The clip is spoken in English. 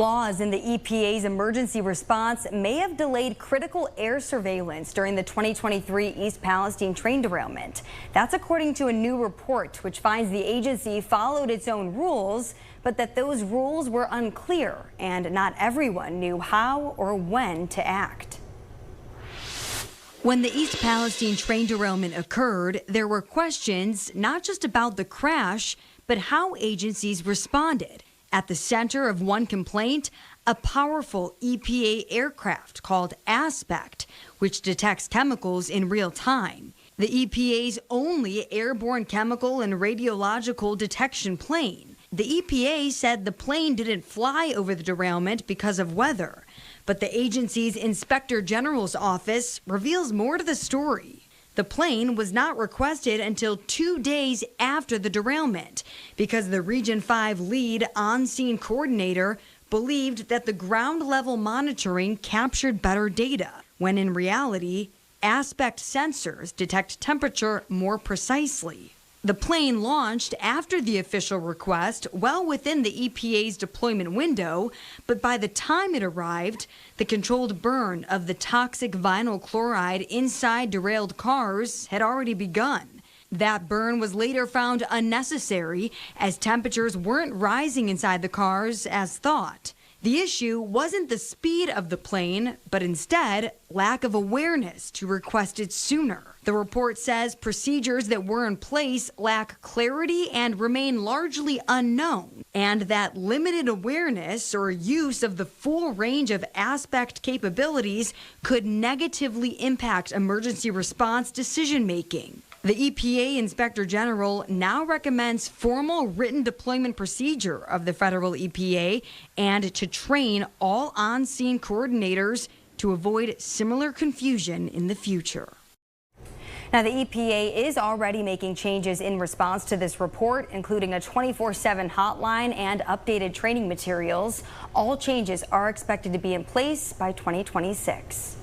Flaws in the EPA's emergency response may have delayed critical air surveillance during the 2023 East Palestine train derailment. That's according to a new report, which finds the agency followed its own rules, but that those rules were unclear and not everyone knew how or when to act. When the East Palestine train derailment occurred, there were questions not just about the crash, but how agencies responded. At the center of one complaint, a powerful EPA aircraft called Aspect, which detects chemicals in real time. The EPA's only airborne chemical and radiological detection plane. The EPA said the plane didn't fly over the derailment because of weather, but the agency's Inspector General's office reveals more to the story. The plane was not requested until 2 days after the derailment because the Region 5 lead on-scene coordinator believed that the ground-level monitoring captured better data, when in reality, Aspect sensors detect temperature more precisely. The plane launched after the official request, well within the EPA's deployment window, but by the time it arrived, the controlled burn of the toxic vinyl chloride inside derailed cars had already begun. That burn was later found unnecessary as temperatures weren't rising inside the cars as thought. The issue wasn't the speed of the plane, but instead lack of awareness to request it sooner. The report says procedures that were in place lack clarity and remain largely unknown, and that limited awareness or use of the full range of Aspect capabilities could negatively impact emergency response decision-making. The EPA Inspector General now recommends formal written deployment procedure of the federal EPA and to train all on-scene coordinators to avoid similar confusion in the future. Now, the EPA is already making changes in response to this report, including a 24/7 hotline and updated training materials. All changes are expected to be in place by 2026.